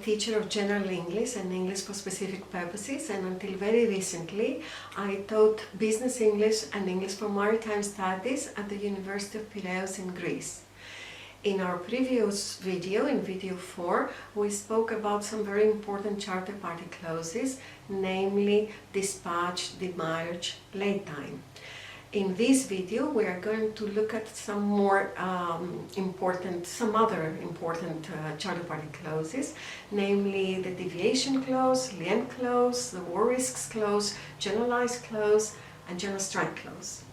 teacher of general English and English for specific purposes, and until very recently I taught business English and English for maritime studies at the University of Piraeus in Greece. In our previous video, in video 4, we spoke about some very important charter party clauses, namely dispatch, demurrage, late time. In this video, we are going to look at some other important charter party clauses, namely the deviation clause, lien clause, the war risks clause, generalized clause, and general strike clause.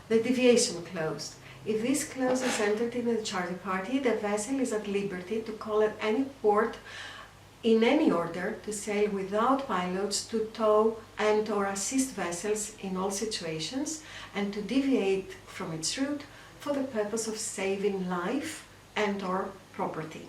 The deviation clause. If this clause is entered in the charter party, the vessel is at liberty to call at any port in any order to sail without pilots, to tow and or assist vessels in all situations, and to deviate from its route for the purpose of saving life and or property.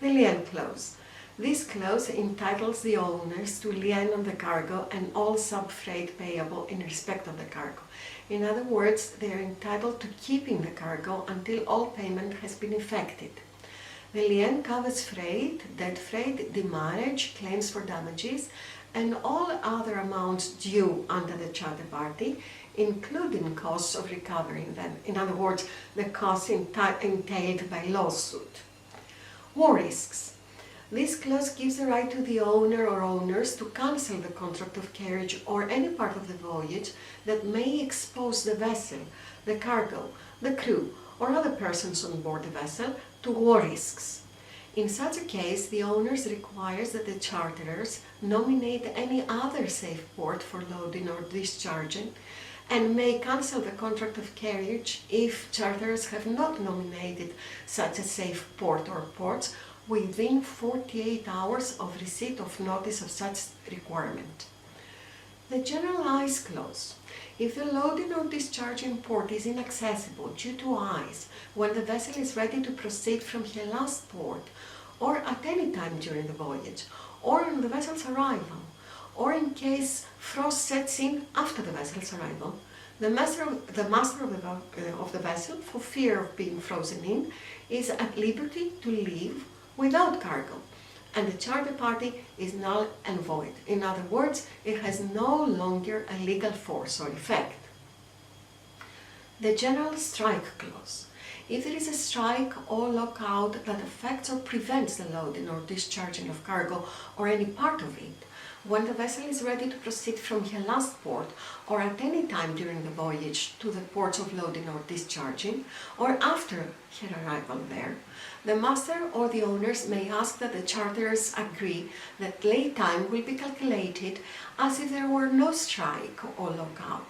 The lien clause. This clause entitles the owners to lien on the cargo and all sub-freight payable in respect of the cargo. In other words, they are entitled to keeping the cargo until all payment has been effected. The lien covers freight, dead freight, demurrage, claims for damages, and all other amounts due under the charter party, including costs of recovering them. In other words, the costs entailed by lawsuit. War risks. This clause gives the right to the owner or owners to cancel the contract of carriage or any part of the voyage that may expose the vessel, the cargo, the crew, or other persons on board the vessel to war risks. In such a case, the owners requires that the charterers nominate any other safe port for loading or discharging, and may cancel the contract of carriage if charterers have not nominated such a safe port or ports within 48 hours of receipt of notice of such requirement. The generalized clause. If the loading or discharging port is inaccessible due to ice when the vessel is ready to proceed from her last port, or at any time during the voyage, or on the vessel's arrival, or in case frost sets in after the vessel's arrival, the master of the vessel, for fear of being frozen in, is at liberty to leave without cargo, and the charter party is null and void. In other words, it has no longer a legal force or effect. The general strike clause. If there is a strike or lockout that affects or prevents the loading or discharging of cargo or any part of it, when the vessel is ready to proceed from her last port or at any time during the voyage to the ports of loading or discharging, or after her arrival there, the master or the owners may ask that the charterers agree that lay time will be calculated as if there were no strike or lockout.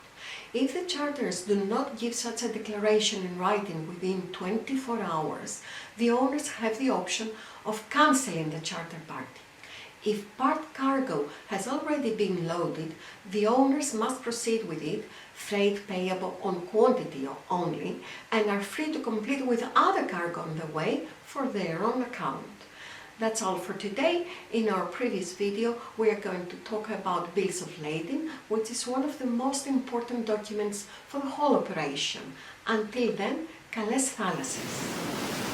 If the charterers do not give such a declaration in writing within 24 hours, the owners have the option of cancelling the charter party. If part cargo has already been loaded, the owners must proceed with it, freight payable on quantity only, and are free to complete with other cargo on the way for their own account. That's all for today. In our previous video, we are going to talk about bills of lading, which is one of the most important documents for the whole operation. Until then, καλές θάλασσες!